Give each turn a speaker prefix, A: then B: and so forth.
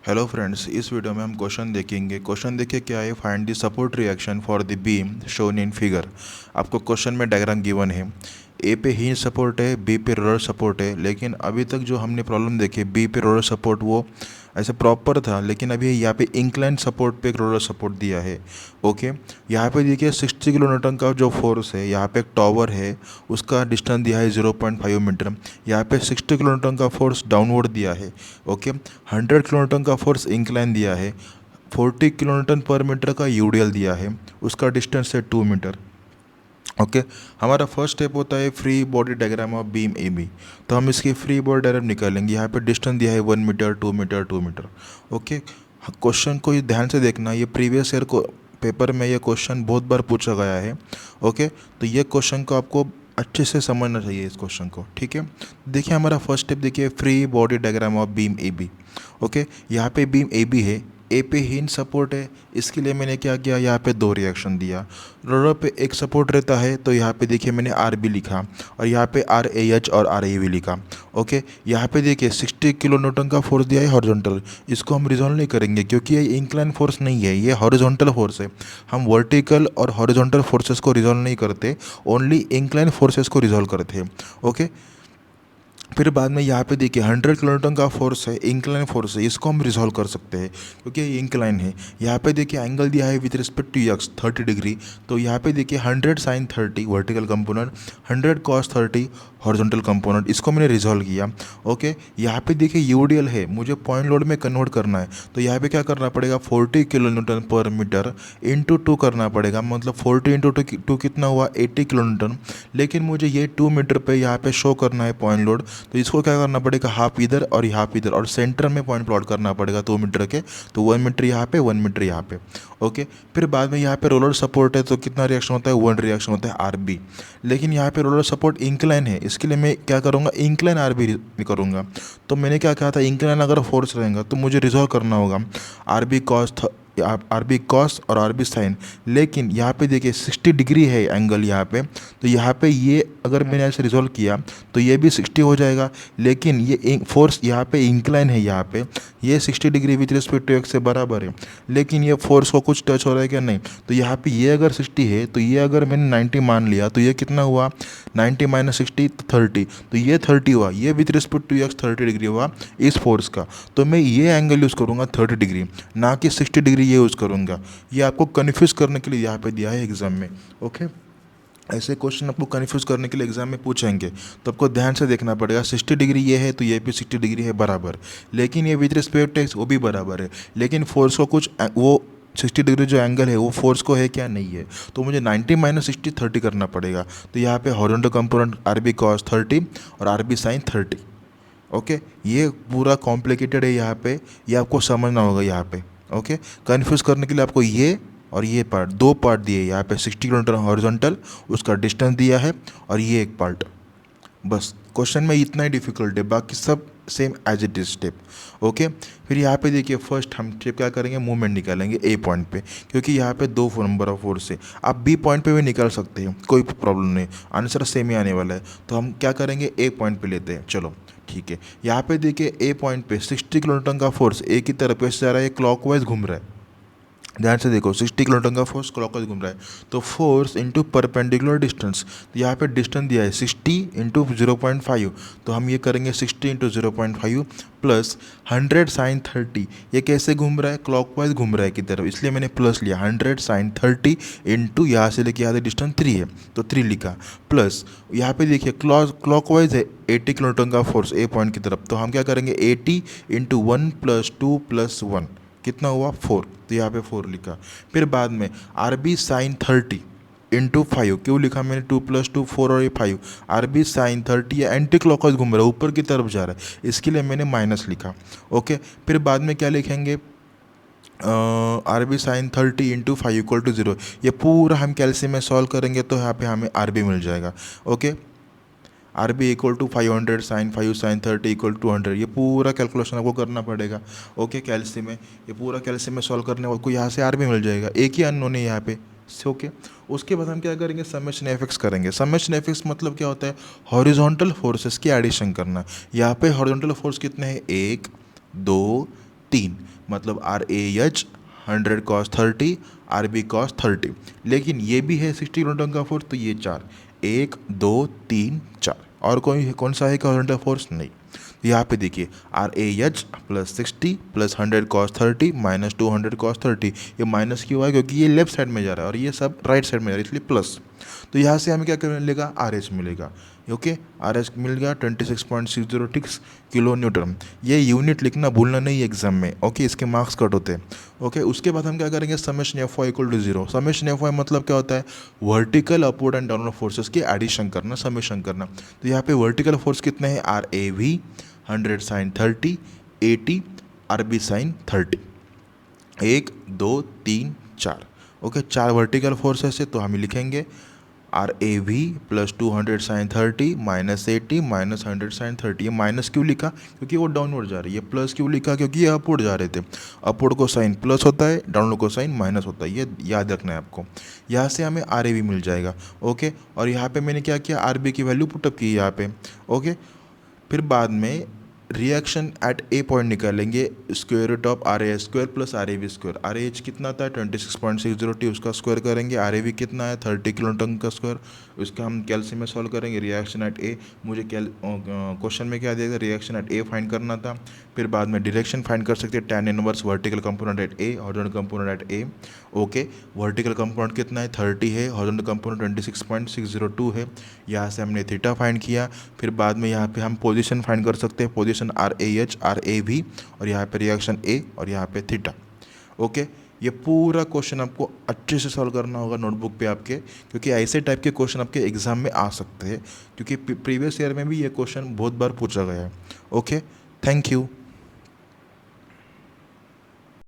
A: Hello friends, इस video में हम क्वेश्चन देखेंगे। क्वेश्चन देखिए क्या है, find the support reaction for the beam shown in figure. आपको क्वेश्चन में डायग्राम गिवन है। ए पे हिंज सपोर्ट है, बी पे रोलर सपोर्ट है, लेकिन अभी तक जो हमने प्रॉब्लम देखी बी पे रोलर सपोर्ट वो ऐसे प्रॉपर था, लेकिन अभी यहाँ पे इंक्लाइन सपोर्ट पे एक रोलर सपोर्ट दिया है। ओके, यहाँ पे देखिए 60 किलो न्यूटन का जो फोर्स है, यहाँ पे एक टॉवर है, उसका डिस्टेंस दिया है 0.5 मीटर। यहाँ पे 60 किलो न्यूटन का फोर्स डाउनवर्ड दिया है। ओके, 100 किलो न्यूटन का फोर्स इंक्लाइन दिया है। 40 किलो न्यूटन पर मीटर का यूडीएल दिया है, उसका डिस्टेंस है 2 मीटर। ओके, हमारा फर्स्ट स्टेप होता है free body diagram of beam A B. तो हम इसकी फ्री बॉडी डायग्राम निकालेंगे। यहाँ पे डिस्टेंस दिया है 1 metre, 2 metre, 2 metre. Okay, question को ध्यान से देखना, ये प्रीवियस ईयर को पेपर में ये क्वेश्चन बहुत बार पूछा गया है। ओके, तो ये क्वेश्चन को आपको अच्छे से समझना चाहिए इस क्वेश्चन को। ठीक है, देखिए हमारा फर्स्ट स्टेप देखिए, free body diagram of beam A B. Okay, यहाँ पे बीम ए बी है, ए पे हिंज सपोर्ट है, इसके लिए मैंने क्या किया, यहाँ पे दो रिएक्शन दिया। रोलर पे एक सपोर्ट रहता है, तो यहाँ पे देखिए मैंने आर बी लिखा, और यहाँ पे आर ए एच और आर ए वी लिखा। ओके, यहाँ पे देखिए 60 किलो न्यूटन का फोर्स दिया है हॉरिजॉन्टल। इसको हम रिजॉल्व नहीं करेंगे क्योंकि ये इंक्लाइन फोर्स नहीं है, ये हॉरिजॉन्टल फोर्स है। हम वर्टिकल और हॉरिजॉन्टल फोर्सेस को रिजॉल्व नहीं करते, ओनली इंक्लाइन फोर्सेस को रिजॉल्व करते हैं। ओके, फिर बाद में यहाँ पे देखिए 100 किलो न्यूटन का फोर्स है, इंक्लाइन फोर्स है, इसको हम रिजॉल्व कर सकते हैं क्योंकि ये इंक्लाइन है। यहाँ पे देखिए एंगल दिया है with respect to X 30 degree. तो यहाँ पे देखिए 100 sine 30 vertical component, 100 cos 30 horizontal component, इसको मैंने रिजॉल्व किया। ओके, यहाँ पे देखिए यूडीएल है, मुझे पॉइंट लोड में कन्वर्ट करना है, तो यहाँ पे क्या करना पड़ेगा, 40 kilo newton per metre into 2 करना पड़ेगा। मतलब 40 इंटू टू कितना हुआ, 80 किलो न्यूटन। लेकिन मुझे ये 2 मीटर पे यहाँ पे शो करना है पॉइंट लोड, तो इसको क्या करना पड़ेगा, हाफ इधर और हाफ इधर, और सेंटर में पॉइंट प्लॉट करना पड़ेगा 2 मीटर के। तो 1 मीटर यहाँ पे, 1 मीटर यहाँ पे। ओके, फिर बाद में यहाँ पे रोलर सपोर्ट है, तो कितना रिएक्शन होता है, 1 रिएक्शन होता है आर बी। लेकिन यहाँ पे रोलर सपोर्ट इंक्लाइन है, इसके लिए मैं क्या करूँगा, इंक्लाइन आर बी करूँगा। तो मैंने क्या कहा था, इंक्लाइन अगर फोर्स रहेगा तो मुझे रिजॉल्व करना होगा R B cos, R B cos और आर बी साइन। लेकिन यहाँ पे देखिए 60 डिग्री है एंगल यहाँ पे, तो यहाँ पे ये अगर मैंने ऐसे रिजॉल्व किया तो ये भी 60 हो जाएगा। लेकिन ये फोर्स यहाँ पे इंक्लाइन है, यहाँ पे ये 60 degree with respect to X से बराबर है। लेकिन ये फोर्स को कुछ टच हो रहा है क्या, नहीं। तो यहाँ पे ये अगर 60 है, तो ये अगर मैंने 90 मान लिया, तो ये कितना हुआ, 90 माइनस 60 30। तो ये 30 हुआ, ये with respect to X 30 degree हुआ इस फोर्स का। तो मैं ये एंगल यूज़ करूँगा 30 डिग्री, ना कि 60 डिग्री ये यूज़ करूँगा। ये आपको कन्फ्यूज़ करने के लिए यहाँ पे दिया है एग्जाम में। ओके, ऐसे क्वेश्चन आपको कन्फ्यूज़ करने के लिए एग्जाम में पूछेंगे, तो आपको ध्यान से देखना पड़ेगा। 60 डिग्री ये है, तो ये भी 60 डिग्री है बराबर, लेकिन ये विथ रिस्पेक्ट टू एक्स वो भी बराबर है। लेकिन फोर्स को कुछ वो 60 डिग्री जो एंगल है वो फोर्स को है क्या, नहीं है। तो मुझे 90 माइनस 60 30 करना पड़ेगा। तो यहाँ पे horizontal component R B cos 30 और आर बी साइन 30। ओके, ये पूरा कॉम्प्लिकेटेड है यहाँ पे, ये आपको समझना होगा यहाँ पे। ओके, कन्फ्यूज़ करने के लिए आपको ये और ये पार्ट, दो पार्ट दिए यहाँ पे, 60 किलोमीटर हॉरिजॉन्टल, उसका डिस्टेंस दिया है, और ये एक पार्ट। बस क्वेश्चन में इतना ही डिफिकल्ट है, बाकी सब same as it is step. Okay, फिर यहाँ पे देखिए फर्स्ट हम स्टेप क्या करेंगे, मूवमेंट निकालेंगे ए पॉइंट पे, क्योंकि यहाँ पे दो नंबर ऑफ फोर्स है। आप बी पॉइंट पे भी निकाल सकते हैं, कोई प्रॉब्लम नहीं, आंसर सेम ही आने वाला है। तो हम क्या करेंगे, ए पॉइंट पे लेते हैं। चलो ठीक है, यहाँ पे देखिए ए पॉइंट पे 60 किलो न्यूटन का फोर्स ए की तरफ कैसे जा रहा है, क्लॉकवाइज घूम रहा है। ध्यान से देखो, 60 किलो न्यूटन का फोर्स क्लॉकवाइज घूम रहा है, तो फोर्स इंटू परपेंडिकुलर डिस्टेंस। तो यहाँ पे डिस्टेंस दिया है 60 इंटू 0.5, तो हम ये करेंगे 60 इंटू 0.5 प्लस 100 साइन 30। ये कैसे घूम रहा है, क्लॉकवाइज घूम रहा है की तरफ, इसलिए मैंने प्लस लिया। 100 साइन 30 इंटू यहाँ से लेके यहाँ डिस्टेंस 3 है, तो 3 लिखा, प्लस यहाँ पे देखिए क्लॉकवाइज है 80 किलो न्यूटन का फोर्स ए पॉइंट की तरफ, तो हम क्या करेंगे 80 इंटू 1 प्लस 2 प्लस 1, कितना हुआ 4, तो यहाँ पे 4 लिखा। फिर बाद में आर बी साइन 30 इंटू 5, क्यों लिखा मैंने, 2 प्लस 2 4 और ये 5। आर बी साइन 30 या एंटी क्लॉकवाइज घूम रहा है, ऊपर की तरफ जा रहा है, इसके लिए मैंने माइनस लिखा। ओके, फिर बाद में क्या लिखेंगे, R B sine 30 into 5 equal to 0। ये पूरा हम कैल्सियम में सॉल्व करेंगे तो यहाँ पे हमें आर बी मिल जाएगा। Okay, R B equal to 500 sine 5 sine 30 equal to 200, ये पूरा कैलकुलेशन आपको करना पड़ेगा। ओके, कैल्सियम में ये पूरा कैल्सियम में सॉल्व करने आपको यहाँ से आर बी मिल जाएगा, एक ही अननोन है यहाँ पे। ओके, उसके बाद हम क्या करेंगे, समेशन एफएक्स करेंगे। समेशन एफएक्स मतलब क्या होता है, हॉरिजॉन्टल फोर्सेस की एडिशन करना। यहाँ पे हॉरिजॉन्टल फोर्स कितने हैं, 1 2 3, मतलब RAH 100 cos 30, RB cos 30। लेकिन ये भी है 60 किलोन्यूटन का फोर्स, तो ये 4, 1 2 3 4, और कौन सा है हॉरिजॉन्टल फोर्स? नहीं। तो यहाँ पे देखिए RAH plus 60 plus 100 cos 30 minus 200 cos 30, ये माइनस क्यों है? क्योंकि ये लेफ्ट साइड में जा रहा है और ये सब राइट साइड में जा रहा है, इसलिए प्लस। तो यहाँ से हमें क्या मिलेगा? RH मिलेगा। ओके, RH मिल गया 26.606 किलो न्यूटन। ये यूनिट लिखना भूलना नहीं एग्जाम में। ओके, इसके मार्क्स कट होते हैं। ओके, उसके बाद हम क्या करेंगे? Summation FY equal to 0। Summation FY मतलब क्या होता है? Vertical upward and downward forces की एडिशन करना, समेशन करना। तो यहाँ पे वर्टिकल फोर्स कितने हैं? RAV 100 sin 30, 80 RB sin 30, 1 2 3 4। Okay, 4 vertical forces है, तो हम लिखेंगे RAV plus 200 sin 30 minus 80 minus 100 sin 30। ये माइनस क्यों लिखा? क्योंकि वो डाउनवर्ड जा रही है। प्लस क्यों लिखा? क्योंकि ये अपवर्ड जा रहे थे। अपवर्ड को साइन प्लस होता है, डाउनवर्ड को साइन माइनस होता है, ये याद रखना है आपको। यहाँ से हमें RAV मिल जाएगा। ओके, और यहाँ पे मैंने क्या किया? RB की वैल्यू पुटअप की यहाँ पे। ओके, फिर बाद में रिएक्शन एट ए पॉइंट निकालेंगे, square root of RAH square plus RAV square. RAH कितना था? 26.602, उसका स्क्वायर करेंगे। RAV कितना है? 30 किलो न्यूटन का स्क्वायर, उसका हम कैल्सी में सॉल्व करेंगे। रिएक्शन एट ए, मुझे क्वेश्चन में क्या दिया था? रिएक्शन एट ए फाइंड करना था। फिर बाद में डायरेक्शन फाइंड कर सकते हैं, tan inverse vertical component eight ए, हॉरिजॉन्टल कंपोनेंट एट ए। ओके, वर्टिकल कंपोनेंट कितना है? 30 है, हॉरिजॉन्टल कंपोनेंट 26.602 है। यहाँ से हमने थीटा फाइंड किया। फिर बाद में यहाँ पे हम पोजीशन फाइंड कर सकते हैं, पोजीशन RAH RAV, और यहाँ पे रिएक्शन ए, और यहाँ पे थीटा। ओके, ये पूरा क्वेश्चन आपको अच्छे से सॉल्व करना होगा नोटबुक पे आपके, क्योंकि ऐसे टाइप के क्वेश्चन आपके एग्जाम में आ सकते हैं, क्योंकि प्रीवियस ईयर में भी ये क्वेश्चन बहुत बार पूछा गया है। Okay, thank you.